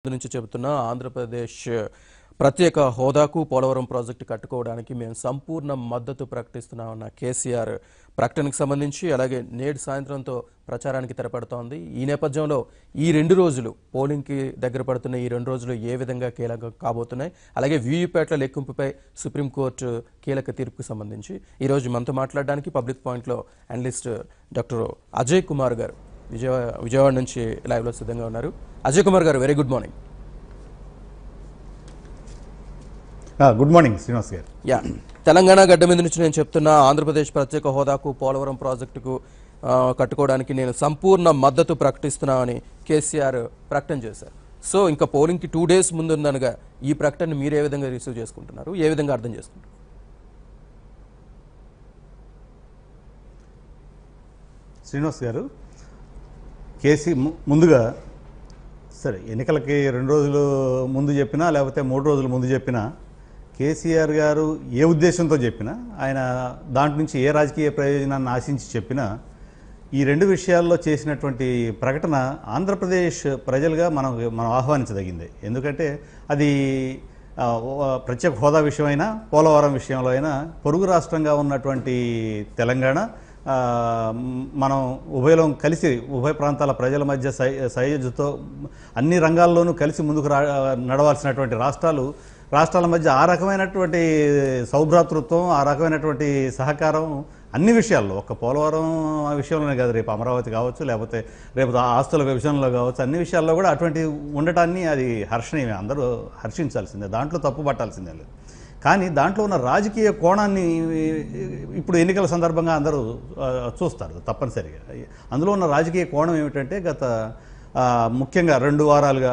నుంచి చెబుతున్న ఆంధ్రప్రదేశ్ ప్రత్యేక హోదాకు పోలవరం ప్రాజెక్టు కట్టుకోవడానికి మేము సంపూర్ణ మద్దతు ప్రకటిస్తున్నామన్న కేసీఆర్ ప్రకటనకు సంబంధించి అలాగే నేడు సాయంత్రంతో ప్రచారానికి తెరపడుతోంది. ఈ నేపథ్యంలో ఈ 2 రోజులు పోలింగ్కి దగ్గర పడుతున్న ఈ 2 రోజులు ఏ విధంగా కీలకం కాబోతున్నాయి, అలాగే వీవీప్యాట్ల లెక్కింపుపై సుప్రీంకోర్టు కీలక తీర్పుకు సంబంధించి ఈరోజు మనతో మాట్లాడడానికి పబ్లిక్ పాయింట్లో అనలిస్ట్ డాక్టర్ అజయ్ కుమార్ గారు విజయవాడ నుంచి లైవ్లో సిద్ధంగా ఉన్నారు. అజయ్ కుమార్ గారు, very good morning. Good morning Srinivas గారు. తెలంగాణ గడ్డ మీద నుంచి నేను చెప్తున్నా, ఆంధ్రప్రదేశ్ ప్రత్యేక హోదాకు పోలవరం ప్రాజెక్టుకు కట్టుకోవడానికి నేను సంపూర్ణ మద్దతు ప్రకటిస్తున్నామని కేసీఆర్ ప్రకటన చేశారు. సో ఇంకా పోలింగ్కి 2 days ముందుందనగా ఈ ప్రకటన మీరు ఏ విధంగా రిసీవ్ చేసుకుంటున్నారు, ఏ విధంగా అర్థం చేసుకుంటారు? శ్రీనివాస్ గారు, ముందుగా సరే ఎన్నికలకి 2 రోజులు ముందు చెప్పినా లేకపోతే 3 రోజుల ముందు చెప్పినా కేసీఆర్ గారు ఏ ఉద్దేశంతో చెప్పినా, ఆయన దాంట్ నుంచి ఏ రాజకీయ ప్రయోజనాన్ని ఆశించి చెప్పినా, ఈ 2 విషయాల్లో చేసినటువంటి ప్రకటన ఆంధ్రప్రదేశ్ ప్రజలుగా మనం ఆహ్వానించదగింది. ఎందుకంటే అది ప్రత్యేక హోదా విషయమైనా పోలవరం విషయంలో అయినా పొరుగు రాష్ట్రంగా ఉన్నటువంటి తెలంగాణ మనం ఉభయలం కలిసి ఉభయ ప్రాంతాల ప్రజల మధ్య సయోధ్యతో అన్ని రంగాల్లోనూ కలిసి ముందుకు నడవాల్సినటువంటి రాష్ట్రాల మధ్య ఆ రకమైనటువంటి సౌభ్రాతృత్వం, ఆ రకమైనటువంటి సహకారం అన్ని విషయాల్లో, ఒక్క పోలవరం విషయంలోనే కాదు, రేపు అమరావతి కావచ్చు, లేకపోతే రేపు ఆస్తుల విషయంలో కావచ్చు, అన్ని విషయాల్లో కూడా అటువంటి ఉండటాన్ని అది హర్షణీయమే, అందరూ హర్షించాల్సిందే, దాంట్లో తప్పు పట్టాల్సిందే లేదు. కానీ దాంట్లో ఉన్న రాజకీయ కోణాన్ని ఇప్పుడు ఎన్నికల సందర్భంగా అందరూ చూస్తారు తప్పనిసరిగా. అందులో ఉన్న రాజకీయ కోణం ఏమిటంటే ముఖ్యంగా 2 వారాలుగా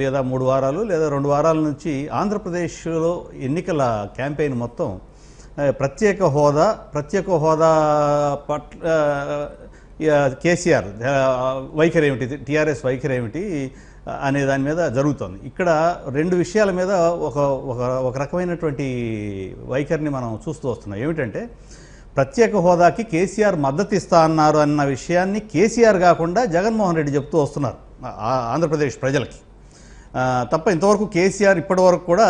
లేదా 3 వారాలు లేదా 2 వారాల నుంచి ఆంధ్రప్రదేశ్లో ఎన్నికల క్యాంపెయిన్ మొత్తం ప్రత్యేక హోదా పట్ల కేసీఆర్ వైఖరి ఏమిటి, టీఆర్ఎస్ వైఖరి ఏమిటి అనే దాని మీద జరుగుతుంది. ఇక్కడ 2 విషయాల మీద ఒక రకమైనటువంటి వైఖరిని మనం చూస్తూ వస్తున్నాం. ఏమిటంటే ప్రత్యేక హోదాకి కేసీఆర్ మద్దతు ఇస్తా అన్నారు అన్న విషయాన్ని కేసీఆర్ కాకుండా జగన్మోహన్ రెడ్డి చెప్తూ వస్తున్నారు ఆంధ్రప్రదేశ్ ప్రజలకి తప్ప ఇంతవరకు కేసీఆర్ ఇప్పటివరకు కూడా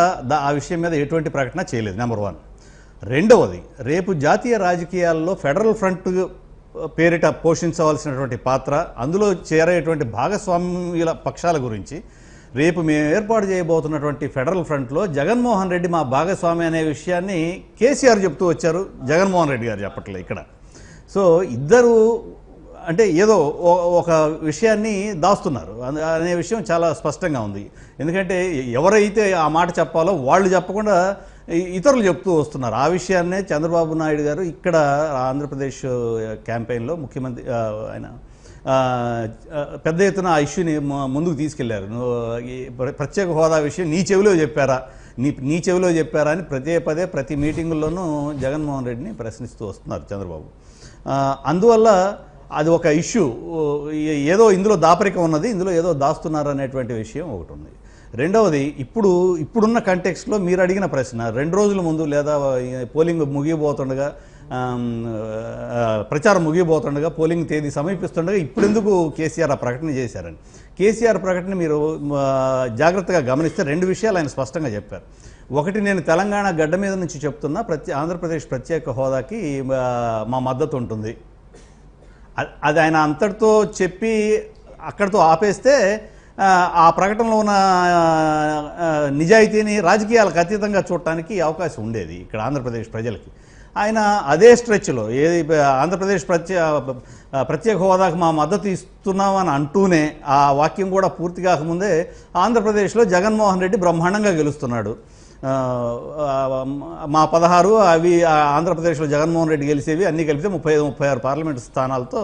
ఆ విషయం మీద ఎటువంటి ప్రకటన చేయలేదు. నెంబర్ 1. రెండవది, రేపు జాతీయ రాజకీయాల్లో ఫెడరల్ ఫ్రంట్ పేరిట పోషించవలసినటువంటి పాత్ర, అందులో చేరేటువంటి భాగస్వామ్యుల పక్షాల గురించి రేపు మేము ఏర్పాటు చేయబోతున్నటువంటి ఫెడరల్ ఫ్రంట్లో జగన్మోహన్ రెడ్డి మా భాగస్వామి అనే విషయాన్ని కేసీఆర్ చెప్తూ వచ్చారు, జగన్మోహన్ రెడ్డి గారు చెప్పట్లేదు ఇక్కడ. సో ఇద్దరు అంటే ఏదో ఒక విషయాన్ని దాస్తున్నారు అనే విషయం చాలా స్పష్టంగా ఉంది. ఎందుకంటే ఎవరైతే ఆ మాట చెప్పాలో వాళ్ళు చెప్పకుండా ఇతరులు చెప్తూ వస్తున్నారు. ఆ విషయాన్నే చంద్రబాబు నాయుడు గారు ఇక్కడ ఆంధ్రప్రదేశ్ క్యాంపెయిన్లో ముఖ్యమంత్రి ఆయన పెద్ద ఎత్తున ఆ ఇష్యూని ముందుకు తీసుకెళ్లారు. ప్రత్యేక హోదా విషయం నీ చెవిలో చెప్పారా అని పదే ప్రతి మీటింగుల్లోనూ జగన్మోహన్ రెడ్డిని ప్రశ్నిస్తూ వస్తున్నారు చంద్రబాబు. అందువల్ల అది ఒక ఇష్యూ, ఏదో ఇందులో దాపరికం ఉన్నది, ఇందులో ఏదో దాస్తున్నారు అనేటువంటి విషయం ఒకటి ఉంది. రెండవది, ఇప్పుడున్న కంటెక్స్ట్లో మీరు అడిగిన ప్రశ్న 2 రోజుల ముందు లేదా పోలింగ్ ముగియబోతుండగా, ప్రచారం ముగియబోతుండగా, పోలింగ్ తేదీ సమీపిస్తుండగా ఇప్పుడెందుకు కేసీఆర్ ఆ ప్రకటన చేశారని. కేసీఆర్ ప్రకటన మీరు జాగ్రత్తగా గమనిస్తే 2 విషయాలు ఆయన స్పష్టంగా చెప్పారు. ఒకటి, నేను తెలంగాణ గడ్డ మీద నుంచి చెప్తున్నా ఆంధ్రప్రదేశ్ ప్రత్యేక హోదాకి మా మద్దతు ఉంటుంది. అది ఆయన అంతటితో చెప్పి అక్కడితో ఆపేస్తే ఆ ప్రకటనలో ఉన్న నిజాయితీని రాజకీయాలకు అతీతంగా చూడటానికి అవకాశం ఉండేది ఇక్కడ ఆంధ్రప్రదేశ్ ప్రజలకి. ఆయన అదే స్ట్రెచ్లో ఆంధ్రప్రదేశ్ ప్రత్యేక హోదాకు మా మద్దతు ఇస్తున్నామని అంటూనే ఆ వాక్యం కూడా పూర్తి కాకముందే ఆంధ్రప్రదేశ్లో జగన్మోహన్ రెడ్డి బ్రహ్మాండంగా గెలుస్తున్నాడు, మా 16 అవి ఆంధ్రప్రదేశ్లో జగన్మోహన్ రెడ్డి గెలిచేవి అన్నీ కలిపితే 35-36 పార్లమెంటు స్థానాలతో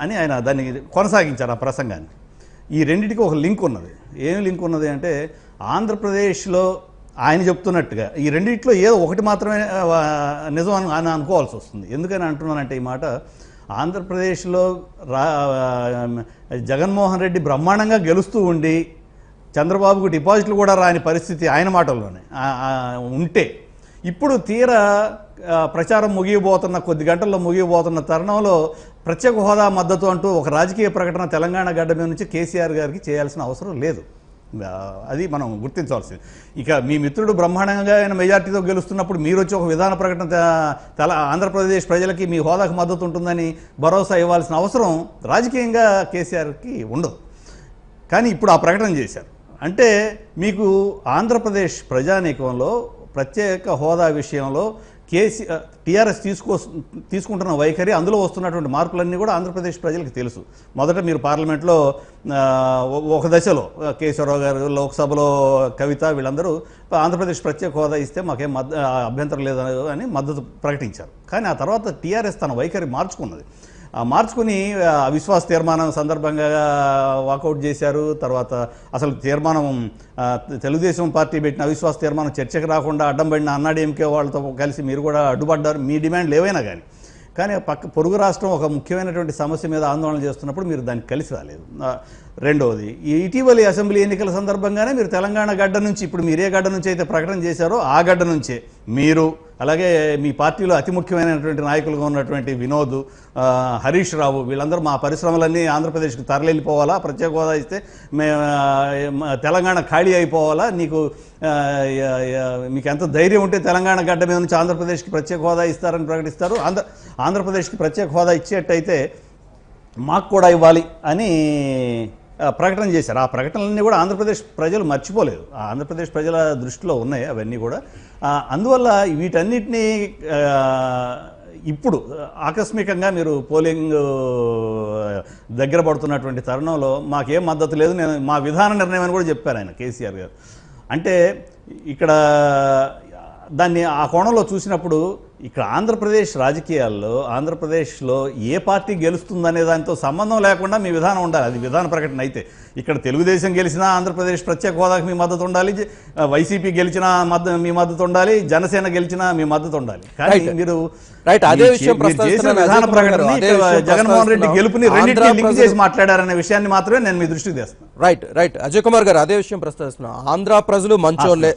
అని ఆయన దాన్ని కొనసాగించారు ఆ ప్రసంగాన్ని. ఈ రెండింటికి ఒక లింక్ ఉన్నది. ఏం లింక్ ఉన్నది అంటే ఆంధ్రప్రదేశ్లో ఆయన చెప్తున్నట్టుగా ఈ రెండింటిలో ఏదో ఒకటి మాత్రమే నిజం అని అనుకోవాల్సి వస్తుంది. ఎందుకని అంటున్నానంటే ఈ మాట, ఆంధ్రప్రదేశ్లో జగన్మోహన్ రెడ్డి బ్రహ్మాండంగా గెలుస్తూ ఉండి చంద్రబాబుకు డిపాజిట్లు కూడా రాని పరిస్థితి ఆయన మాటల్లోనే ఉంటే, ఇప్పుడు తీరా ప్రచారం ముగియబోతున్న కొద్ది గంటల్లో ముగియబోతున్న తరుణంలో ప్రత్యేక హోదా మద్దతు అంటూ ఒక రాజకీయ ప్రకటన తెలంగాణ గడ్డ మీద నుంచి కేసీఆర్ గారికి చేయాల్సిన అవసరం లేదు. అది మనం గుర్తించవలసింది. ఇక మీ మిత్రుడు బ్రహ్మాండంగా ఆయన మెజార్టీతో గెలుస్తున్నప్పుడు మీరు వచ్చి ఒక విధాన ప్రకటన ఆంధ్రప్రదేశ్ ప్రజలకి మీ హోదాకు మద్దతు ఉంటుందని భరోసా ఇవ్వాల్సిన అవసరం రాజకీయంగా కేసీఆర్కి ఉండదు. కానీ ఇప్పుడు ఆ ప్రకటన చేశారు అంటే మీకు ఆంధ్రప్రదేశ్ ప్రజానీకంలో ప్రత్యేక హోదా విషయంలో టీఆర్ఎస్ తీసుకుంటున్న వైఖరి, అందులో వస్తున్నటువంటి మార్పులన్నీ కూడా ఆంధ్రప్రదేశ్ ప్రజలకు తెలుసు. మొదట మీరు పార్లమెంట్లో ఒక దశలో కేశవరావు గారు, లోక్సభలో కవిత, వీళ్ళందరూ ఆంధ్రప్రదేశ్ ప్రత్యేక హోదా ఇస్తే మాకేం అభ్యంతరం లేదు అని మద్దతు ప్రకటించారు. కానీ ఆ తర్వాత టీఆర్ఎస్ తన వైఖరి మార్చుకున్నది. మార్చుకుని అవిశ్వాస తీర్మానం సందర్భంగా వాకౌట్ చేశారు. తర్వాత అసలు తీర్మానం తెలుగుదేశం పార్టీ పెట్టిన అవిశ్వాస తీర్మానం చర్చకు రాకుండా అడ్డం పడిన అన్నాడీఎంకే వాళ్ళతో కలిసి మీరు కూడా అడ్డుపడ్డారు, మీ డిమాండ్లు ఏవైనా కానీ పొరుగు రాష్ట్రం ఒక ముఖ్యమైనటువంటి సమస్య మీద ఆందోళన చేస్తున్నప్పుడు మీరు దానికి కలిసి రాలేదు. రెండవది, ఇటీవలి అసెంబ్లీ ఎన్నికల సందర్భంగానే మీరు తెలంగాణ గడ్డ నుంచి, ఇప్పుడు మీరు ఏ గడ్డ నుంచి అయితే ప్రకటన చేశారో ఆ గడ్డ నుంచే మీరు, అలాగే మీ పార్టీలో అతి ముఖ్యమైనటువంటి నాయకులుగా ఉన్నటువంటి వినోద్, హరీష్ రావు, వీళ్ళందరూ మా పరిశ్రమలన్నీ ఆంధ్రప్రదేశ్కి తరలిపోవాలా, ప్రత్యేక హోదా ఇస్తే తెలంగాణ ఖాళీ అయిపోవాలా, మీకు ఎంత ధైర్యం ఉంటే తెలంగాణ గడ్డ మీద నుంచి ఆంధ్రప్రదేశ్కి ప్రత్యేక హోదా ఇస్తారని ప్రకటిస్తారు. ఆంధ్రప్రదేశ్కి ప్రత్యేక హోదా ఇచ్చేట్టయితే మాకు కూడా ఇవ్వాలి అని ప్రకటన చేశారు. ఆ ప్రకటనలన్నీ కూడా ఆంధ్రప్రదేశ్ ప్రజలు మర్చిపోలేదు, ఆంధ్రప్రదేశ్ ప్రజల దృష్టిలో ఉన్నాయి అవన్నీ కూడా. అందువల్ల వీటన్నిటినీ ఇప్పుడు ఆకస్మికంగా మీరు పోలింగ్ దగ్గర పడుతున్నటువంటి తరుణంలో మాకేం మద్దతు లేదు, నేను మా విధాన నిర్ణయం అని కూడా చెప్పారు ఆయన కేసీఆర్ గారు. అంటే ఇక్కడ దాన్ని ఆ కోణంలో చూసినప్పుడు ఇక్కడ ఆంధ్రప్రదేశ్ రాజకీయాల్లో ఆంధ్రప్రదేశ్లో ఏ పార్టీ గెలుస్తుందనే దానితో సంబంధం లేకుండా మీ విధానం ఉండాలి. అది విధాన ప్రకటన అయితే ఇక్కడ తెలుగుదేశం గెలిచినా ఆంధ్రప్రదేశ్ ప్రత్యేక హోదాకు మీ మద్దతు ఉండాలి, వైసీపీ గెలిచినా మీ మద్దతు ఉండాలి, జనసేన గెలిచినా మీ మద్దతు ఉండాలి. కానీ మీరు విధాన ప్రకటన జగన్మోహన్ రెడ్డి గెలుపుని రెండింటినీ లింక్ చేసి మాట్లాడారనే విషయాన్ని మాత్రమే నేను మీ దృష్టికి తెస్తాను. రైట్ అజయ్ కుమార్ గారు అదే విషయం ప్రస్తావిస్తున్నా. ఆంధ్ర ప్రజలు మంచోళ్లే,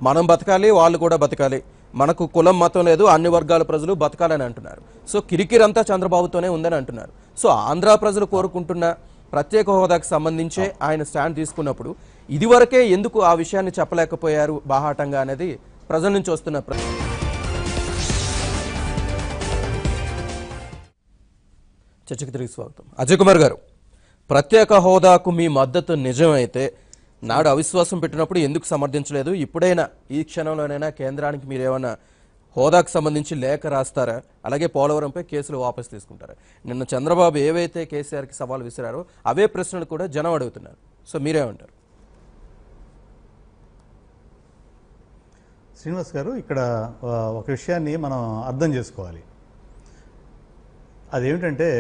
మనం బతకాలి, వాళ్ళు కూడా బతకాలి, మనకు కులం మతం లేదు, అన్ని వర్గాల ప్రజలు బతకాలని అంటున్నారు. సో కిరికిరంతా చంద్రబాబుతోనే ఉందని అంటున్నారు. సో ఆంధ్ర ప్రజలు కోరుకుంటున్న ప్రత్యేక హోదాకు సంబంధించే ఆయన స్టాండ్ తీసుకున్నప్పుడు ఇదివరకే ఎందుకు ఆ విషయాన్ని చెప్పలేకపోయారు బాహాటంగా అనేది ప్రజల నుంచి వస్తున్న ప్రశ్న. చర్చకు తిరిగి స్వాగతం. అజయ్ కుమార్ గారు, ప్రత్యేక హోదాకు మీ మద్దతు నిజమైతే నాడు అవిశ్వాసం పెట్టినప్పుడు ఎందుకు సమర్థించలేదు? ఇప్పుడైనా ఈ క్షణంలోనైనా కేంద్రానికి మీరు ఏమైనా హోదాకు సంబంధించి లేఖ రాస్తారా? అలాగే పోలవరంపై కేసులు వాపసు తీసుకుంటారా? నిన్న చంద్రబాబు ఏవైతే కేసీఆర్కి సవాల్ విసిరారో అవే ప్రశ్నలు కూడా జనం అడుగుతున్నారు. సో మీరేమంటారు? శ్రీనివాస్ గారు, ఇక్కడ ఒక విషయాన్ని మనం అర్థం చేసుకోవాలి. అదేమిటంటే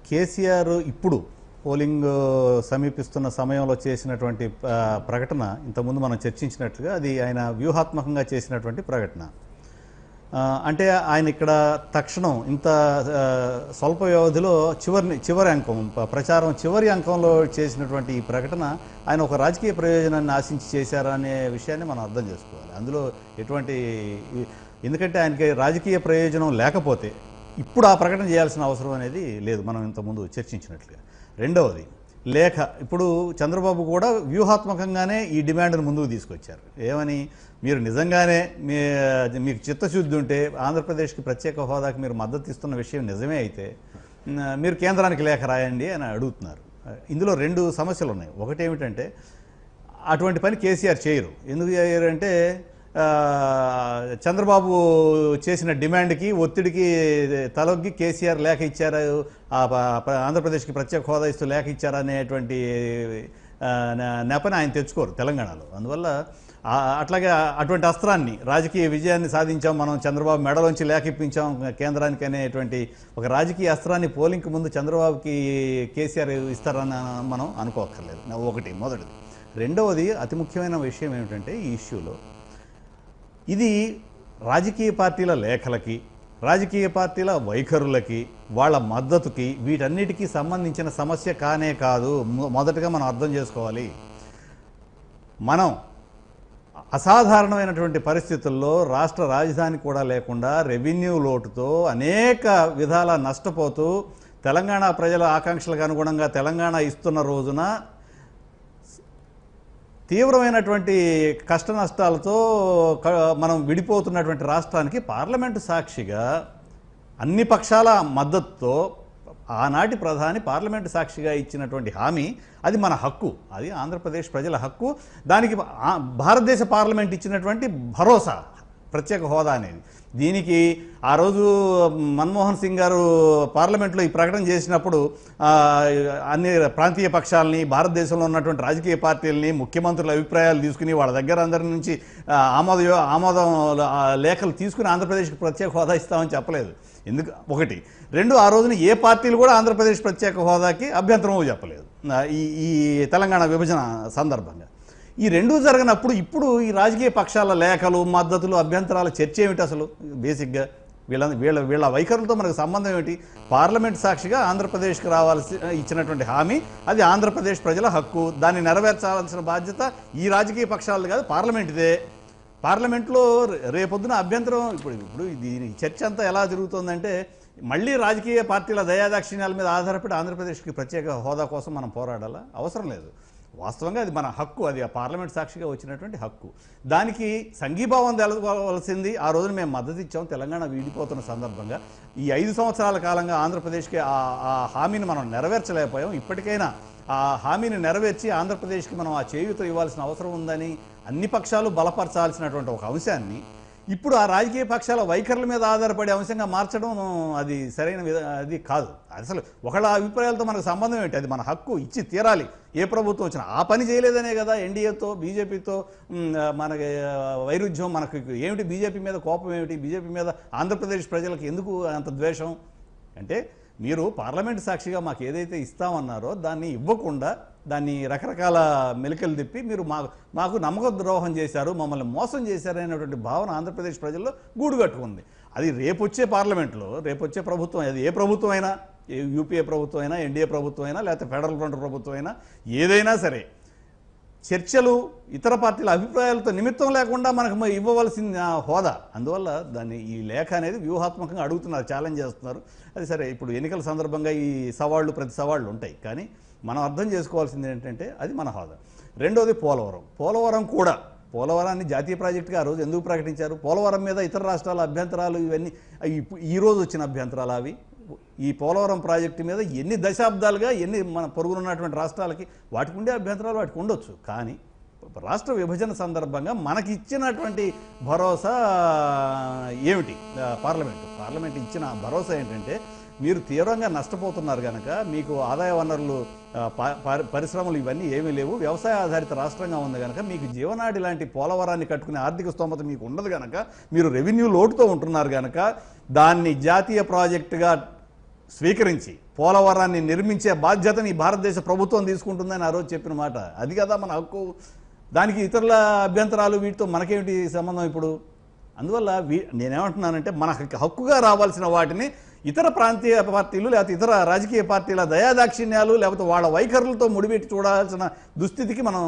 కేసీఆర్ ఇప్పుడు పోలింగ్ సమీపిస్తున్న సమయంలో చేసినటువంటి ప్రకటన, ఇంతకుముందు మనం చర్చించినట్లుగా అది ఆయన వ్యూహాత్మకంగా చేసినటువంటి ప్రకటన. అంటే ఆయన ఇక్కడ తక్షణం ఇంత స్వల్ప వ్యవధిలో చివరి అంకం, ప్రచారం చివరి అంకంలో చేసినటువంటి ఈ ప్రకటన ఆయన ఒక రాజకీయ ప్రయోజనాన్ని ఆశించి చేశారనే విషయాన్ని మనం అర్థం చేసుకోవాలి. అందులో ఎందుకంటే ఆయనకి రాజకీయ ప్రయోజనం లేకపోతే ఇప్పుడు ఆ ప్రకటన చేయాల్సిన అవసరం అనేది లేదు, మనం ఇంతకుముందు చర్చించినట్లుగా. రెండవది, లేఖ ఇప్పుడు చంద్రబాబు కూడా వ్యూహాత్మకంగానే ఈ డిమాండ్ను ముందుకు తీసుకొచ్చారు. ఏమని, మీరు నిజంగానే మీకు చిత్తశుద్ధి ఉంటే ఆంధ్రప్రదేశ్కి ప్రత్యేక హోదాకి మీరు మద్దతు ఇస్తున్న విషయం నిజమే అయితే మీరు కేంద్రానికి లేఖ రాయండి అని అడుగుతున్నారు. ఇందులో రెండు సమస్యలు ఉన్నాయి. ఒకటి ఏమిటంటే అటువంటి పని కేసీఆర్ చేయరు. ఎందుకు చేయరంటే చంద్రబాబు చేసిన డిమాండ్కి ఒత్తిడికి తలొగ్గి కేసీఆర్ లేఖ ఇచ్చారు, ఆంధ్రప్రదేశ్కి ప్రత్యేక హోదా ఇస్తూ లేఖ ఇచ్చారనేటువంటి నెపని ఆయన తెచ్చుకోరు తెలంగాణలో. అందువల్ల అట్లాగే అటువంటి అస్త్రాన్ని, రాజకీయ విజయాన్ని సాధించాం మనం, చంద్రబాబు మెడలోంచి లేఖ ఇప్పించాం కేంద్రానికి అనేటువంటి ఒక రాజకీయ అస్త్రాన్ని పోలింగ్కి ముందు చంద్రబాబుకి కేసీఆర్ ఇస్తారని మనం అనుకోక్కర్లేదు. ఒకటి మొదటిది. రెండవది, అతి ముఖ్యమైన విషయం ఏమిటంటే ఈ ఇష్యూలో ఇది రాజకీయ పార్టీల లేఖలకి, రాజకీయ పార్టీల వైఖరులకి, వాళ్ళ మద్దతుకి, వీటన్నిటికీ సంబంధించిన సమస్య కానే కాదు. మొదటగా మనం అర్థం చేసుకోవాలి, మనం అసాధారణమైనటువంటి పరిస్థితుల్లో రాష్ట్ర రాజధాని కూడా లేకుండా రెవెన్యూ లోటుతో అనేక విధాల నష్టపోతూ తెలంగాణ ప్రజల ఆకాంక్షలకు అనుగుణంగా తెలంగాణ ఇస్తున్న రోజున తీవ్రమైనటువంటి కష్ట నష్టాలతో మనం విడిపోతున్నటువంటి రాష్ట్రానికి పార్లమెంటు సాక్షిగా అన్ని పక్షాల మద్దతుతో ఆనాటి ప్రధాని పార్లమెంటు సాక్షిగా ఇచ్చినటువంటి హామీ అది మన హక్కు, అది ఆంధ్రప్రదేశ్ ప్రజల హక్కు. దానికి భారతదేశ పార్లమెంట్ ఇచ్చినటువంటి భరోసా ప్రత్యేక హోదా అనేది. దీనికి ఆ రోజు మన్మోహన్ సింగ్ గారు పార్లమెంట్లో ఈ ప్రకటన చేసినప్పుడు అన్ని ప్రాంతీయ పక్షాలని, భారతదేశంలో ఉన్నటువంటి రాజకీయ పార్టీలని, ముఖ్యమంత్రుల అభిప్రాయాలు తీసుకుని వాళ్ళ దగ్గర అందరి నుంచి ఆమోదం లేఖలు తీసుకుని ఆంధ్రప్రదేశ్కి ప్రత్యేక హోదా ఇస్తామని చెప్పలేదు. ఎందుకు? ఒకటి. రెండు, ఆ రోజున ఏ పార్టీలు కూడా ఆంధ్రప్రదేశ్ ప్రత్యేక హోదాకి అభ్యంతరమో చెప్పలేదు ఈ తెలంగాణ విభజన సందర్భంగా. ఈ రెండూ జరగనప్పుడు ఇప్పుడు ఈ రాజకీయ పక్షాల లేఖలు, మద్దతులు, అభ్యంతరాల చర్చ ఏమిటి అసలు? బేసిక్గా వీళ్ళ వైఖరులతో మనకు సంబంధం ఏమిటి? పార్లమెంట్ సాక్షిగా ఆంధ్రప్రదేశ్కి రావాల్సి ఇచ్చినటువంటి హామీ అది ఆంధ్రప్రదేశ్ ప్రజల హక్కు. దాన్ని నెరవేర్చాల్సిన బాధ్యత ఈ రాజకీయ పక్షాలు కాదు, పార్లమెంట్దే. పార్లమెంట్లో రేపొద్దున అభ్యంతరం ఇప్పుడు దీని చర్చ అంతా ఎలా జరుగుతుందంటే మళ్ళీ రాజకీయ పార్టీల దయాదాక్షిణ్యాల మీద ఆధారపడి ఆంధ్రప్రదేశ్కి ప్రత్యేక హోదా కోసం మనం పోరాడాలా? అవసరం లేదు. వాస్తవంగా అది మన హక్కు, అది ఆ పార్లమెంట్ సాక్షిగా వచ్చినటువంటి హక్కు. దానికి సంఘీభావం తెలవలసింది. ఆ రోజున మేము మద్దతు ఇచ్చాం తెలంగాణ విడిపోతున్న సందర్భంగా. ఈ 5 సంవత్సరాల కాలంగా ఆంధ్రప్రదేశ్కి ఆ హామీని మనం నెరవేర్చలేకపోయాం. ఇప్పటికైనా ఆ హామీని నెరవేర్చి ఆంధ్రప్రదేశ్కి మనం ఆ చేయూత ఇవ్వాల్సిన అవసరం ఉందని అన్ని పక్షాలు బలపరచాల్సినటువంటి ఒక అంశాన్ని ఇప్పుడు ఆ రాజకీయ పక్షాల వైఖరుల మీద ఆధారపడే అంశంగా మార్చడం అది సరైన అది కాదు. అసలు ఒకళ్ళ అభిప్రాయాలతో మనకు సంబంధం ఏంటి? అది మన హక్కు, ఇచ్చి తీరాలి. ఏ ప్రభుత్వం వచ్చినా ఆ పని చేయలేదనే కదా ఎన్డీఏతో బీజేపీతో మనకి వైరుధ్యం. మనకు ఏమిటి? బీజేపీ మీద కోపం ఏమిటి? బీజేపీ మీద ఆంధ్రప్రదేశ్ ప్రజలకు ఎందుకు అంత ద్వేషం? అంటే మీరు పార్లమెంట్ సాక్షిగా మాకు ఏదైతే ఇస్తామన్నారో దాన్ని ఇవ్వకుండా దాన్ని రకరకాల మెలికలు తిప్పి మీరు మాకు నమ్మక ద్రోహం చేశారు, మమ్మల్ని మోసం చేశారు అనేటువంటి భావన ఆంధ్రప్రదేశ్ ప్రజల్లో గూడు కట్టుకుంది. అది రేపొచ్చే పార్లమెంట్లో, రేపొచ్చే ప్రభుత్వం, అది ఏ ప్రభుత్వం అయినా, యూపీఏ ప్రభుత్వం అయినా, ఎన్డీఏ ప్రభుత్వం అయినా, లేకపోతే ఫెడరల్ ఫ్రంట్ ప్రభుత్వం అయినా, ఏదైనా సరే చర్చలు ఇతర పార్టీల అభిప్రాయాలతో నిమిత్తం లేకుండా మనకు ఇవ్వవలసిన హోదా. అందువల్ల దాన్ని ఈ లేఖ అనేది వ్యూహాత్మకంగా అడుగుతున్నారు, ఛాలెంజ్ చేస్తున్నారు. అది సరే, ఇప్పుడు ఎన్నికల సందర్భంగా ఈ సవాళ్లు ప్రతి సవాళ్లు ఉంటాయి. కానీ మనం అర్థం చేసుకోవాల్సింది ఏంటంటే అది మన హోదా. రెండోది పోలవరం కూడా, పోలవరాన్ని జాతీయ ప్రాజెక్టుగా ఆ రోజు ఎందుకు ప్రకటించారు? పోలవరం మీద ఇతర రాష్ట్రాల అభ్యంతరాలు ఇవన్నీ ఈరోజు వచ్చిన అభ్యంతరాలు అవి. ఈ పోలవరం ప్రాజెక్టు మీద ఎన్ని దశాబ్దాలుగా మన పొరుగునున్నటువంటి రాష్ట్రాలకి వాటికి ఉండే అభ్యంతరాలు వాటికి ఉండొచ్చు. కానీ రాష్ట్ర విభజన సందర్భంగా మనకి ఇచ్చినటువంటి భరోసా ఏమిటి? పార్లమెంట్ ఇచ్చిన భరోసా ఏంటంటే మీరు తీవ్రంగా నష్టపోతున్నారు కనుక, మీకు ఆదాయ వనరులు, పరిశ్రమలు ఇవన్నీ ఏమీ లేవు, వ్యవసాయ ఆధారిత రాష్ట్రంగా ఉంది కనుక, మీకు జీవనాడి లాంటి పోలవరాన్ని కట్టుకునే ఆర్థిక స్తోమత మీకు ఉండదు కనుక, మీరు రెవెన్యూ లోటుతో ఉంటున్నారు కనుక దాన్ని జాతీయ ప్రాజెక్టుగా స్వీకరించి పోలవరాన్ని నిర్మించే బాధ్యతని భారతదేశ ప్రభుత్వం తీసుకుంటుందని ఆ రోజు చెప్పిన మాట. అది కదా మన హక్కు. దానికి ఇతరుల అభ్యంతరాలు వీటితో మనకేమిటి సంబంధం ఇప్పుడు? అందువల్ల నేనేమంటున్నానంటే మన హక్కుగా రావాల్సిన వాటిని ఇతర ప్రాంతీయ పార్టీలు లేకపోతే ఇతర రాజకీయ పార్టీల దయాదాక్షిణ్యాలు లేకపోతే వాళ్ళ వైఖరులతో ముడిపెట్టి చూడాల్సిన దుస్థితికి మనం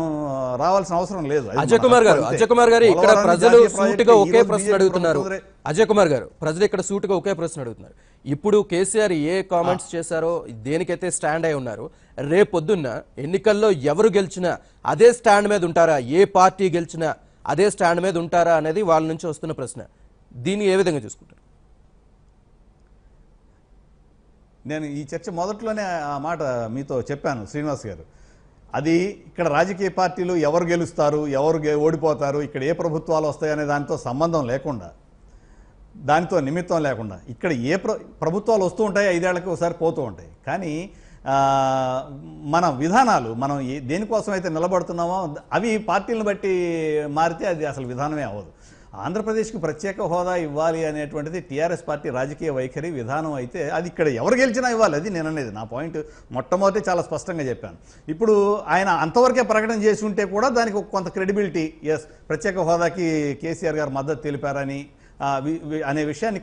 రావాల్సిన అవసరం లేదు. అజయ్ కుమార్ గారు ఇక్కడ ప్రజలు సూటిగా ఒకే ప్రశ్న అడుగుతున్నారు. అజయ్ కుమార్ గారు, ప్రజలు ఇక్కడ సూటిగా ఒకే ప్రశ్న అడుగుతున్నారు. ఇప్పుడు కేసీఆర్ ఏ కామెంట్స్ చేశారో దేనికైతే స్టాండ్ అయి ఉన్నారు, రేపొద్దున్న ఎన్నికల్లో ఎవరు గెలిచినా అదే స్టాండ్ మీద ఉంటారా? ఏ పార్టీ గెలిచినా అదే స్టాండ్ మీద ఉంటారా అనేది వాళ్ళ నుంచి వస్తున్న ప్రశ్న. దీన్ని ఏ విధంగా చూసుకుంటారు? నేను ఈ చర్చ మొదట్లోనే ఆ మాట మీతో చెప్పాను శ్రీనివాస్ గారు. అది ఇక్కడ రాజకీయ పార్టీలు ఎవరు గెలుస్తారు, ఎవరు ఓడిపోతారు, ఇక్కడ ఏ ప్రభుత్వాలు వస్తాయనే దానితో సంబంధం లేకుండా, దానితో నిమిత్తం లేకుండా, ఇక్కడ ఏ ప్రభుత్వాలు వస్తూ ఉంటాయి, 5 ఏళ్లకి ఒకసారి పోతూ ఉంటాయి. కానీ మన విధానాలు, మనం దేనికోసం అయితే నిలబడుతున్నామో అవి పార్టీలను బట్టి మారితే అది అసలు విధానమే అవ్వదు. ఆంధ్రప్రదేశ్కి ప్రత్యేక హోదా ఇవ్వాలి అనేటువంటిది టీఆర్ఎస్ పార్టీ రాజకీయ వైఖరి విధానం అయితే అది ఇక్కడ ఎవరు గెలిచినా ఇవ్వాలి. అది నేను అనేది నా పాయింట్ మొట్టమొదటి చాలా స్పష్టంగా చెప్పాను. ఇప్పుడు ఆయన అంతవరకే ప్రకటన చేసి ఉంటే కూడా దానికి కొంత క్రెడిబిలిటీ, ఎస్ ప్రత్యేక హోదాకి కేసీఆర్ గారు మద్దతు తెలిపారని అనే విషయాన్ని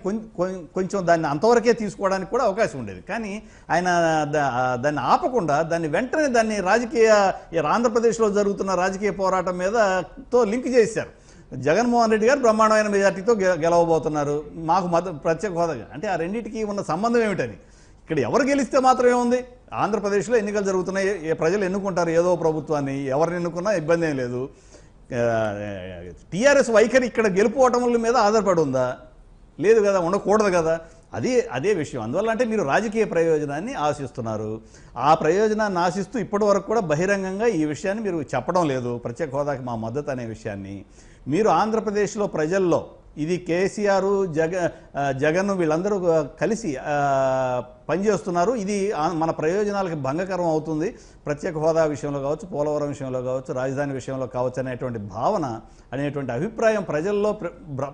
కొంచెం దాన్ని అంతవరకే తీసుకోవడానికి కూడా అవకాశం ఉండేది. కానీ ఆయన దాన్ని ఆపకుండా దాన్ని వెంటనే దాన్ని ఆంధ్రప్రదేశ్లో జరుగుతున్న రాజకీయ పోరాటం మీదతో లింక్ చేశారు. జగన్మోహన్ రెడ్డి గారు బ్రహ్మాండమైన మెజార్టీతో గెలవబోతున్నారు, మాకు ప్రత్యేక హోదా అంటే ఆ రెండింటికి ఉన్న సంబంధం ఏమిటని ఇక్కడ ఎవరు గెలిస్తే మాత్రం ఏముంది, ఆంధ్రప్రదేశ్లో ఎన్నికలు జరుగుతున్నాయి, ప్రజలు ఎన్నుకుంటారు ఏదో ప్రభుత్వాన్ని, ఎవరిని ఎన్నుకున్నా ఇబ్బంది ఏం లేదు. టీఆర్ఎస్ వైఖరి ఇక్కడ గెలుపు ఓటముల మీద ఆధారపడి ఉందా? లేదు కదా, ఉండకూడదు కదా. అదే విషయం. అందువల్ల అంటే మీరు రాజకీయ ప్రయోజనాన్ని ఆశిస్తున్నారు. ఆ ప్రయోజనాన్ని ఆశిస్తూ ఇప్పటి వరకు కూడా బహిరంగంగా ఈ విషయాన్ని మీరు చెప్పడం లేదు, ప్రత్యేక హోదాకి మా మద్దతు అనే విషయాన్ని. మీరు ఆంధ్రప్రదేశ్లో ప్రజల్లో ఇది కేసీఆర్, జగన్ వీళ్ళందరూ కలిసి పనిచేస్తున్నారు, ఇది మన ప్రయోజనాలకు భంగకరం అవుతుంది, ప్రత్యేక హోదా విషయంలో కావచ్చు, పోలవరం విషయంలో కావచ్చు, రాజధాని విషయంలో కావచ్చు అనేటువంటి భావన, అనేటువంటి అభిప్రాయం ప్రజల్లో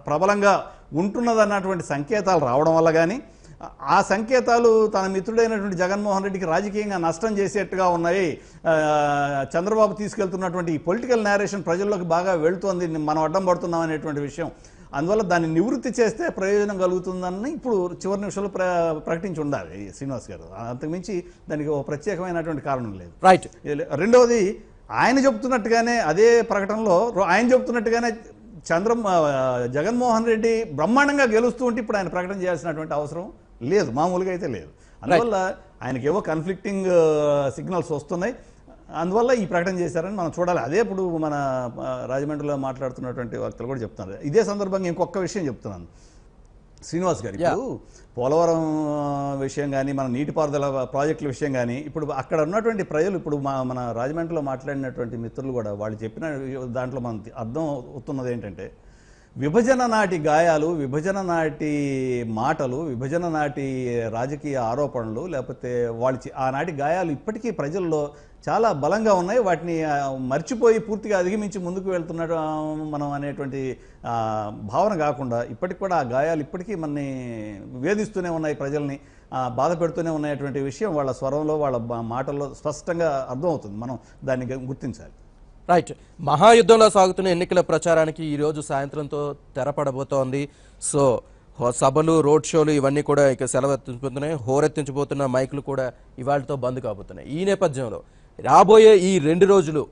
ప్రబలంగా ఉంటున్నదన్నటువంటి సంకేతాలు రావడం వల్ల కానీ, ఆ సంకేతాలు తన మిత్రుడైనటువంటి జగన్మోహన్ రెడ్డికి రాజకీయంగా నష్టం చేసేట్టుగా ఉన్నాయి, చంద్రబాబు తీసుకెళ్తున్నటువంటి ఈ పొలిటికల్ నేరేషన్ ప్రజల్లోకి బాగా వెళుతోంది, మనం అడ్డం పడుతున్నాం అనేటువంటి విషయం, అందువల్ల దాన్ని నివృత్తి చేస్తే ప్రయోజనం కలుగుతుందని ఇప్పుడు చివరి నిమిషంలో ప్రకటించి ఉండాలి శ్రీనివాస్ గారు. అంతకుమించి దానికి ఒక ప్రత్యేకమైనటువంటి కారణం లేదు. రైట్. రెండవది, ఆయన చెప్తున్నట్టుగానే అదే ప్రకటనలో ఆయన చెప్తున్నట్టుగానే జగన్మోహన్ రెడ్డి బ్రహ్మాండంగా గెలుస్తూ ఉంటే ఇప్పుడు ఆయన ప్రకటన చేయాల్సినటువంటి అవసరం లేదు, మామూలుగా అయితే లేదు. అందువల్ల ఆయనకి ఏవో కన్ఫ్లిక్టింగ్ సిగ్నల్స్ వస్తున్నాయి, అందువల్ల ఈ ప్రకటన చేశారని మనం చూడాలి. అదే ఇప్పుడు మన రాజమండ్రిలో మాట్లాడుతున్నటువంటి వ్యక్తులు కూడా చెప్తున్నారు. ఇదే సందర్భంగా ఇంకొక విషయం చెప్తున్నాను శ్రీనివాస్ గారు. ఇప్పుడు పోలవరం విషయం కానీ, మన నీటిపారుదల ప్రాజెక్టుల విషయం కానీ, ఇప్పుడు అక్కడ ఉన్నటువంటి ప్రజలు, ఇప్పుడు మన రాజమండ్రిలో మాట్లాడినటువంటి మిత్రులు కూడా వాళ్ళు చెప్పిన దాంట్లో మనం అర్థం అవుతున్నది ఏంటంటే, విభజన నాటి గాయాలు, విభజన నాటి మాటలు, విభజన నాటి రాజకీయ ఆరోపణలు, లేకపోతే ఆనాటి గాయాలు ఇప్పటికీ ప్రజల్లో చాలా బలంగా ఉన్నాయి, వాటిని మర్చిపోయి పూర్తిగా అధిగమించి ముందుకు వెళ్తున్నాడు మనం అనేటువంటి భావన కాకుండా, ఇప్పటికి కూడా ఆ గాయాలు ఇప్పటికీ మనని వేధిస్తూనే ఉన్నాయి, ప్రజల్ని బాధ పెడుతూనే ఉన్నటువంటి విషయం వాళ్ళ స్వరంలో, వాళ్ళ మాటల్లో స్పష్టంగా అర్థమవుతుంది. మనం దాన్ని గుర్తించాలి. రైట్. మహాయుద్ధంలో సాగుతున్న ఎన్నికల ప్రచారానికి ఈరోజు సాయంత్రంతో తెరపడబోతోంది. సో సభలు, రోడ్ షోలు ఇవన్నీ కూడా ఇక సెలవెత్తిపోతున్నాయి, హోరెత్తించబోతున్న మైకులు కూడా ఇవాళతో బంద్ కాబోతున్నాయి. ఈ నేపథ్యంలో రాబోయే ఈ 2 రోజులు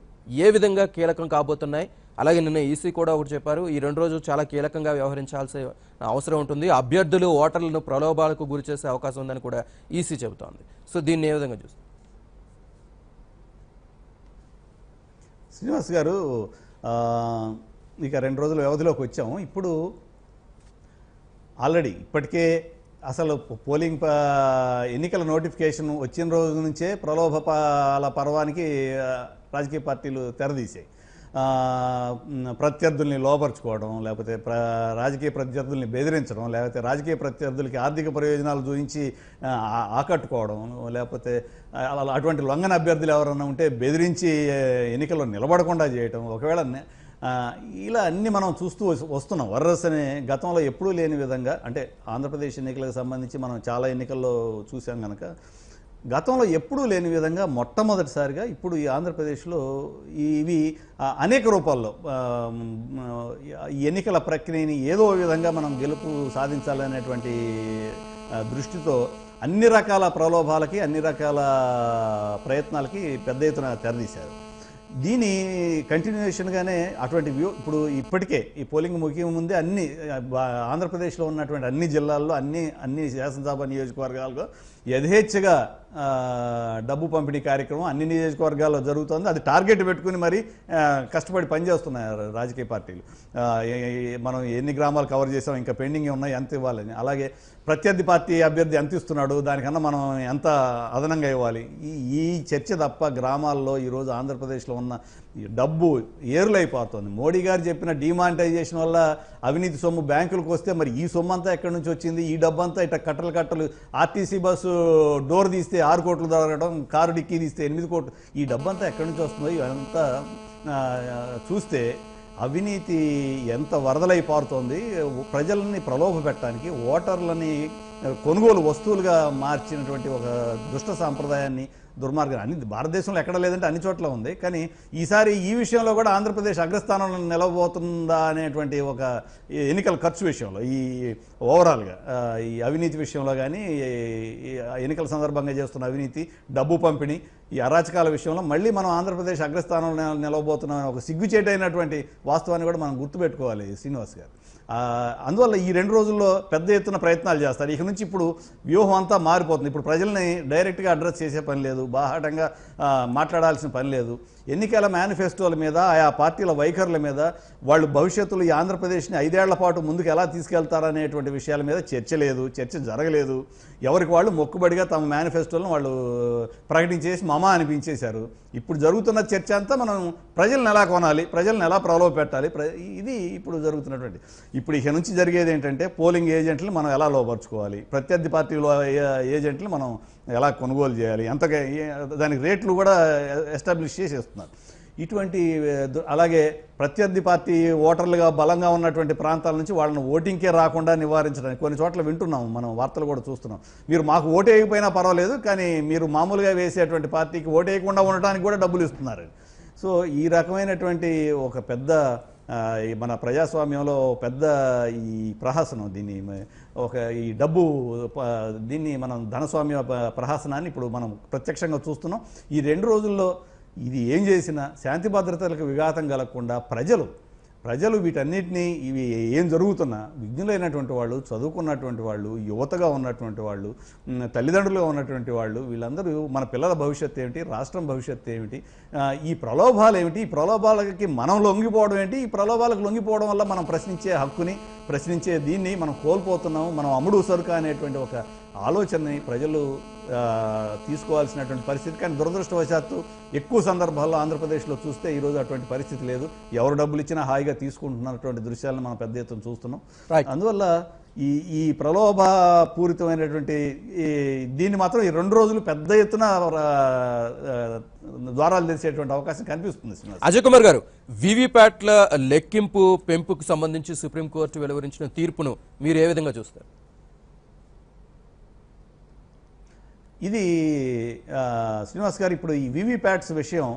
ఏ విధంగా కీలకం కాబోతున్నాయి? అలాగే నిన్న ఈసీ కూడా ఒకటి చెప్పారు, ఈ 2 రోజులు చాలా కీలకంగా వ్యవహరించాల్సిన అవసరం ఉంటుంది, అభ్యర్థులు ఓటర్లను ప్రలోభాలకు గురి చేసే అవకాశం ఉందని కూడా ఈసీ చెబుతోంది. సో దీన్ని ఏ విధంగా చూస్తారు? శ్రీనివాస్ గారు, ఇక 2 రోజుల వ్యవధిలోకి వచ్చాము. ఇప్పుడు ఆల్రెడీ ఇప్పటికే అసలు పోలింగ్ ఎన్నికల నోటిఫికేషన్ వచ్చిన రోజు నుంచే ప్రలోభాల పర్వానికి రాజకీయ పార్టీలు తెరదీశాయి. ప్రత్యర్థుల్ని లోపరుచుకోవడం, లేకపోతే రాజకీయ ప్రత్యర్థుల్ని బెదిరించడం, లేకపోతే రాజకీయ ప్రత్యర్థులకి ఆర్థిక ప్రయోజనాలు చూపించి ఆకట్టుకోవడం, లేకపోతే అటువంటి లొంగన అభ్యర్థులు ఎవరన్నా ఉంటే బెదిరించి ఎన్నికల్లో నిలబడకుండా చేయటం, ఒకవేళ ఇలా అన్నీ మనం చూస్తూ వస్తున్నాం. వర్రస్ అనే గతంలో ఎప్పుడూ లేని విధంగా, అంటే ఆంధ్రప్రదేశ్ ఎన్నికలకు సంబంధించి మనం చాలా ఎన్నికల్లో చూసాం కనుక, గతంలో ఎప్పుడూ లేని విధంగా మొట్టమొదటిసారిగా ఇప్పుడు ఈ ఆంధ్రప్రదేశ్లో ఇవి అనేక రూపాల్లో ఎన్నికల ప్రక్రియని ఏదో విధంగా మనం గెలుపు సాధించాలనేటువంటి దృష్టితో అన్ని రకాల ప్రలోభాలకి, అన్ని రకాల ప్రయత్నాలకి పెద్ద ఎత్తున తెరదీశారు. దీని కంటిన్యూషన్గానే అటువంటి ఇప్పుడు ఇప్పటికే ఈ పోలింగ్ ముగియ ముందే అన్ని ఆంధ్రప్రదేశ్లో ఉన్నటువంటి అన్ని జిల్లాల్లో, అన్ని శాసనసభ నియోజకవర్గాల్లో యథేచ్ఛగా డబ్బు పంపిణీ కార్యక్రమం అన్ని నియోజకవర్గాల్లో జరుగుతుంది. అది టార్గెట్ పెట్టుకుని మరి కష్టపడి పనిచేస్తున్నారు రాజకీయ పార్టీలు. మనం ఎన్ని గ్రామాలు కవర్ చేసాం, ఇంకా పెండింగ్ ఉన్నాయి, ఎంత ఇవ్వాలని, అలాగే ప్రత్యర్థి పార్టీ అభ్యర్థి ఎంత ఇస్తున్నాడు, దానికన్నా మనం ఎంత అదనంగా ఇవ్వాలి, ఈ చర్చ తప్ప గ్రామాల్లో ఈరోజు ఆంధ్రప్రదేశ్లో ఉన్న డబ్బు ఏరులైపోతుంది. మోడీ గారు చెప్పిన డిమానిటైజేషన్ వల్ల అవినీతి సొమ్ము బ్యాంకులకు వస్తే మరి ఈ సొమ్ము అంతా ఎక్కడి నుంచి వచ్చింది? ఈ డబ్బు అంతా ఇట్లా కట్టలు ఆర్టీసీ బస్సు డోర్ తీస్తే 6 కోట్లు దొరకడం, కారు డిక్కీ తీస్తే 8 కోట్లు, ఈ డబ్బంతా ఎక్కడి నుంచి వస్తుందో ఇవంతా చూస్తే అవినీతి ఎంత వరదలై పారుతోంది. ప్రజలని ప్రలోభ పెట్టడానికి, ఓటర్లని కొనుగోలు వస్తువులుగా మార్చినటువంటి ఒక దుష్ట సాంప్రదాయాన్ని, దుర్మార్గం అన్ని భారతదేశంలో ఎక్కడ లేదంటే అన్ని చోట్ల ఉంది. కానీ ఈసారి ఈ విషయంలో కూడా ఆంధ్రప్రదేశ్ అగ్రస్థానంలో నిలవబోతుందా అనేటువంటి ఒక ఎన్నికల ఖర్చు విషయంలో, ఈ ఓవరాల్గా ఈ అవినీతి విషయంలో కానీ, ఎన్నికల సందర్భంగా చేస్తున్న అవినీతి, డబ్బు పంపిణీ, ఈ అరాచకాల విషయంలో మళ్ళీ మనం ఆంధ్రప్రదేశ్ అగ్రస్థానంలో నిలవబోతున్నాం ఒక సిగ్గుచేటైనటువంటి వాస్తవాన్ని కూడా మనం గుర్తుపెట్టుకోవాలి శ్రీనివాస్ గారు. అందువల్ల ఈ 2 రోజుల్లో పెద్ద ఎత్తున ప్రయత్నాలు చేస్తారు. ఇక నుంచి ఇప్పుడు వ్యూహం అంతా మారిపోతుంది. ఇప్పుడు ప్రజల్ని డైరెక్ట్గా అడ్రస్ చేసే పని లేదు, బాహాటంగా మాట్లాడాల్సిన పని లేదు. ఎన్నికల మేనిఫెస్టోల మీద, ఆయా పార్టీల వైఖరుల మీద, వాళ్ళు భవిష్యత్తులో ఈ ఆంధ్రప్రదేశ్ని 5 ఏళ్ల పాటు ముందుకు ఎలా తీసుకెళ్తారనేటువంటి విషయాల మీద చర్చ లేదు, చర్చ జరగలేదు. ఎవరికి వాళ్ళు మొక్కుబడిగా తమ మేనిఫెస్టోలను వాళ్ళు ప్రకటించేసి మమా అనిపించేశారు. ఇప్పుడు జరుగుతున్న చర్చ అంతా మనం ప్రజల్ని ఎలా కొనాలి, ప్రజల్ని ఎలా ప్రలోభ పెట్టాలి, ఇది ఇప్పుడు జరుగుతున్నటువంటి. ఇప్పుడు ఇక నుంచి జరిగేది ఏంటంటే పోలింగ్ ఏజెంట్లు మనం ఎలా లోపరుచుకోవాలి, ప్రత్యర్థి పార్టీలో ఏజెంట్లు మనం ఎలా కొనుగోలు చేయాలి, అంతగా దానికి రేట్లు కూడా ఎస్టాబ్లిష్ చేసేస్తున్నారు. ఇటువంటి అలాగే ప్రత్యర్థి పార్టీ ఓటర్లుగా బలంగా ఉన్నటువంటి ప్రాంతాల నుంచి వాళ్ళని ఓటింగ్కే రాకుండా నివారించడానికి కొన్ని చోట్ల వింటున్నాం, మనం వార్తలు కూడా చూస్తున్నాం. మీరు మాకు ఓటు వేయకపోయినా పర్వాలేదు, కానీ మీరు మామూలుగా వేసేటువంటి పార్టీకి ఓటు వేయకుండా ఉండటానికి కూడా డబ్బులు ఇస్తున్నారు. సో ఈ రకమైనటువంటి ఒక పెద్ద మన ప్రజాస్వామ్యంలో పెద్ద ఈ ప్రహసనం, దీన్ని ఈ డబ్బు, దీన్ని మనం ధనస్వామ్య ప్రహసనాన్ని ఇప్పుడు మనం ప్రత్యక్షంగా చూస్తున్నాం. ఈ 2 రోజుల్లో ఇది ఏం చేసినా శాంతి భద్రతలకు విఘాతం కలగకుండా ప్రజలు వీటన్నిటినీ, ఇవి ఏం జరుగుతున్నా విజ్ఞులైనటువంటి వాళ్ళు, చదువుకున్నటువంటి వాళ్ళు, యువతగా ఉన్నటువంటి వాళ్ళు, తల్లిదండ్రులుగా ఉన్నటువంటి వాళ్ళు, వీళ్ళందరూ మన పిల్లల భవిష్యత్తు ఏమిటి, రాష్ట్రం భవిష్యత్తు ఏమిటి, ఈ ప్రలోభాలు ఏమిటి, ఈ ప్రలోభాలకి మనం లొంగిపోవడం ఏంటి, ఈ ప్రలోభాలకు లొంగిపోవడం వల్ల మనం ప్రశ్నించే హక్కుని, ప్రశ్నించే దీన్ని మనం కోల్పోతున్నాము, మనం అమ్ముడు సరుకు అనేటువంటి ఒక ఆలోచనని ప్రజలు తీసుకోవాల్సినటువంటి పరిస్థితి. కానీ దురదృష్టవశాత్తు ఎక్కువ సందర్భాల్లో ఆంధ్రప్రదేశ్లో చూస్తే ఈరోజు అటువంటి పరిస్థితి లేదు. ఎవరు డబ్బులు ఇచ్చినా హాయిగా తీసుకుంటున్నటువంటి దృశ్యాలను మనం పెద్ద ఎత్తున చూస్తున్నాం. అందువల్ల ఈ ప్రలోభపూరితమైనటువంటి దీన్ని మాత్రం ఈ 2 రోజులు పెద్ద ఎత్తున ద్వారాలు తెరిచేటువంటి అవకాశం కనిపిస్తుంది. అజయ్ కుమార్ గారు, వివిప్యాట్ల లెక్కింపు పెంపుకు సంబంధించి సుప్రీంకోర్టు వెలువరించిన తీర్పును మీరు ఏ విధంగా చూస్తారు? ఇది శ్రీనివాస్ గారు, ఇప్పుడు ఈ వివిప్యాట్స్ విషయం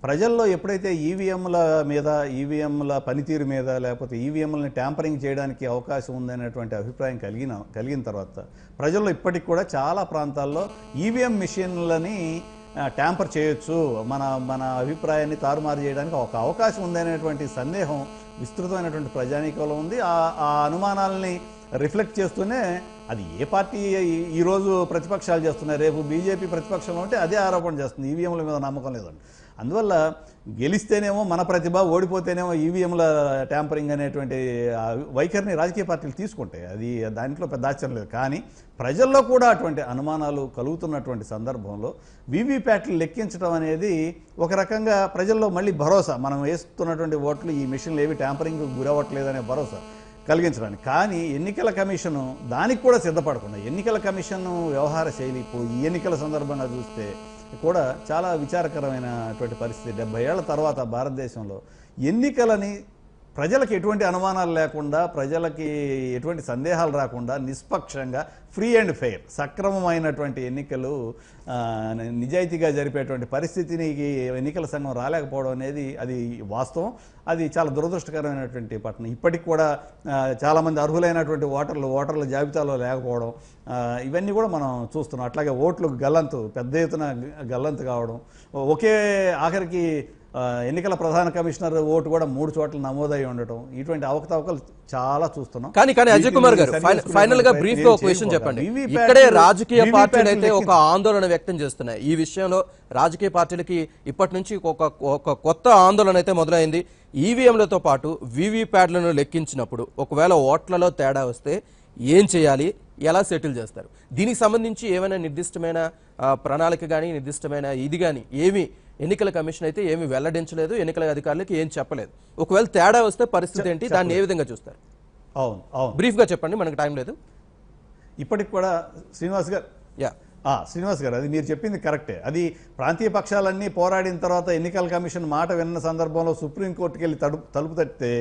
ప్రజల్లో ఎప్పుడైతే ఈవీఎంల మీద, ఈవీఎంల పనితీరు మీద, లేకపోతే ఈవీఎంలని ట్యాంపరింగ్ చేయడానికి అవకాశం ఉందనేటువంటి అభిప్రాయం కలిగిన తర్వాత ప్రజల్లో ఇప్పటికి కూడా చాలా ప్రాంతాల్లో ఈవీఎం మిషన్లని ట్యాంపర్ చేయొచ్చు, మన అభిప్రాయాన్ని తారుమారు చేయడానికి ఒక అవకాశం ఉందనేటువంటి సందేహం విస్తృతమైనటువంటి ప్రజానీకంలో ఉంది. ఆ అనుమానాలని రిఫ్లెక్ట్ చేస్తూనే అది ఏ పార్టీ ఈరోజు ప్రతిపక్షాలు చేస్తున్నాయి, రేపు బీజేపీ ప్రతిపక్షంలో ఉంటే అదే ఆరోపణ చేస్తుంది, ఈవీఎంల మీద నమ్మకం లేదండి. అందువల్ల గెలిస్తేనేమో మన ప్రతిభ, ఓడిపోతేనేమో ఈవీఎంల ట్యాంపరింగ్ అనేటువంటి వైఖరిని రాజకీయ పార్టీలు తీసుకుంటాయి. అది దాంట్లో పెద్ద ఆశ్చర్యం లేదు. కానీ ప్రజల్లో కూడా అటువంటి అనుమానాలు కలుగుతున్నటువంటి సందర్భంలో వీవీప్యాట్లు లెక్కించడం అనేది ఒక రకంగా ప్రజల్లో మళ్ళీ భరోసా, మనం వేస్తున్నటువంటి ఓట్లు ఈ మిషన్లు ఏవి ట్యాంపరింగ్ గురవ్వట్లేదనే భరోసా కలిగించడానికి. కానీ ఎన్నికల కమిషను దానికి కూడా సిద్ధపడకుండా, ఎన్నికల కమిషన్ వ్యవహార శైలి ఇప్పుడు ఈ ఎన్నికల సందర్భంగా చూస్తే కూడా చాలా విచారకరమైనటువంటి పరిస్థితి. 70 ఏళ్ల తర్వాత భారతదేశంలో ఎన్నికలని ప్రజలకు ఎటువంటి అనుమానాలు లేకుండా, ప్రజలకి ఎటువంటి సందేహాలు రాకుండా, నిష్పక్షంగా ఫ్రీ అండ్ ఫెయిర్, సక్రమమైనటువంటి ఎన్నికలు నిజాయితీగా జరిపేటువంటి పరిస్థితిని ఎన్నికల సంఘం రాలేకపోవడం అనేది అది వాస్తవం. అది చాలా దురదృష్టకరమైనటువంటి పట్టణం. ఇప్పటికి కూడా చాలామంది అర్హులైనటువంటి ఓటర్ల జాబితాలో లేకపోవడం, ఇవన్నీ కూడా మనం చూస్తున్నాం. అట్లాగే ఓట్లు పెద్ద ఎత్తున గల్లంతు కావడం, ఆఖరికి ఎన్నికల ప్రధాన కమిషనర్ ఓటు కూడా 3 చోట్ల నమోదై ఉండటం, ఇటువంటి అవకతవకలు చాలా చూస్తున్నాం. కానీ అజయ్ కుమార్ గారు, ఫైనల్ గా బ్రీఫ్ గా ఒక విషయం చెప్పండి. ఇక్కడే రాజకీయ పార్టీలు అయితే ఒక ఆందోళన వ్యక్తం చేస్తున్నాయి. ఈ విషయంలో రాజకీయ పార్టీలకి ఇప్పటి నుంచి ఒక కొత్త ఆందోళన అయితే మొదలైంది. ఈవీఎంలతో పాటు వీవీప్యాట్లను లెక్కించినప్పుడు ఒకవేళ ఓట్లలో తేడా వస్తే ఏం చేయాలి, ఎలా సెటిల్ చేస్తారు? దీనికి సంబంధించి ఏమైనా నిర్దిష్టమైన ప్రణాళిక కానీ, నిర్దిష్టమైన ఇది కానీ ఏమి ఎన్నికల కమిషన్ అయితే ఏమి వెల్లడించలేదు, ఎన్నికల అధికారులకు ఏం చెప్పలేదు. ఒకవేళ తేడా వస్తే పరిస్థితి ఏంటి, దాన్ని ఏ విధంగా చూస్తారు? బ్రీఫ్ గా చెప్పండి, మనకు టైం లేదు. ఇప్పటికి కూడా శ్రీనివాస్ గారు అది మీరు చెప్పింది కరెక్టే. అది ప్రాంతీయ పక్షాలన్నీ పోరాడిన తర్వాత ఎన్నికల కమిషన్ మాట విన్న సందర్భంలో సుప్రీంకోర్టుకి వెళ్ళి తలుపు తట్టితే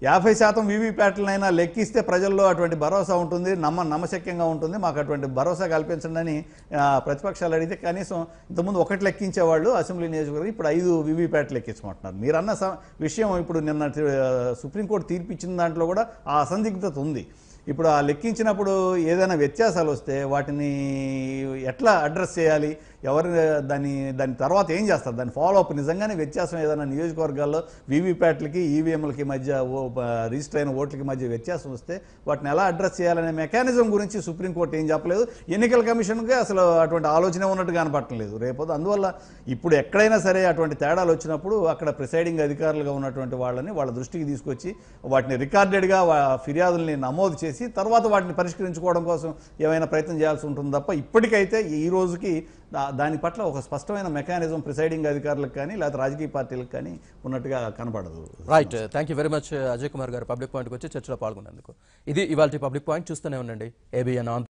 50% వీవీప్యాట్లనైనా లెక్కిస్తే ప్రజల్లో అటువంటి భరోసా ఉంటుంది, నమ్మశక్యంగా ఉంటుంది, మాకు అటువంటి భరోసా కల్పించండి అని ప్రతిపక్షాలు అడిగితే కనీసం ఇంతకుముందు 1 లెక్కించేవాళ్ళు అసెంబ్లీ నియోజకవర్గం, ఇప్పుడు 5 వీవీప్యాట్లు లెక్కించమంటున్నారు. మీరన్న విషయం ఇప్పుడు నిన్న సుప్రీంకోర్టు తీర్పిచ్చిన దాంట్లో కూడా ఆ అసందిగ్ధత ఉంది. ఇప్పుడు ఆ లెక్కించినప్పుడు ఏదైనా వ్యత్యాసాలు వస్తే వాటిని ఎట్లా అడ్రస్ చేయాలి, ఎవరు దాని తర్వాత ఏం చేస్తారు, దాని ఫాలో అప్ నిజంగానే వ్యత్యాసం ఏదైనా నియోజకవర్గాల్లో వీవీప్యాట్లకి ఈవీఎంలకి మధ్య రిజిస్టర్ అయిన ఓట్లకి మధ్య వ్యత్యాసం వస్తే వాటిని ఎలా అడ్రస్ చేయాలనే మెకానిజం గురించి సుప్రీంకోర్టు ఏం చెప్పలేదు. ఎన్నికల కమిషన్కి అసలు అటువంటి ఆలోచన ఉన్నట్టు కనపడలేదు రేపు. అందువల్ల ఇప్పుడు ఎక్కడైనా సరే అటువంటి తేడాలు వచ్చినప్పుడు అక్కడ ప్రిసైడింగ్ అధికారులుగా ఉన్నటువంటి వాళ్ళని వాళ్ళ దృష్టికి తీసుకొచ్చి వాటిని రికార్డెడ్గా ఫిర్యాదుల్ని నమోదు చేసి తర్వాత వాటిని పరిష్కరించుకోవడం కోసం ఏమైనా ప్రయత్నం చేయాల్సి ఉంటుంది తప్ప ఇప్పటికైతే ఈ రోజుకి దాని పట్ల ఒక స్పష్టమైన మెకానిజం ప్రిసైడింగ్ అధికారులకు కానీ లేకపోతే రాజకీయ పార్టీలకు కానీ ఉన్నట్టుగా కనపడదు. Right, thank you very much Ajay Kumar గారు పబ్లిక్ పాయింట్కి వచ్చి చర్చలో పాల్గొన్నందుకు. ఇది ఇవాళ పబ్లిక్ పాయింట్. చూస్తూనే ఉండండి ABN.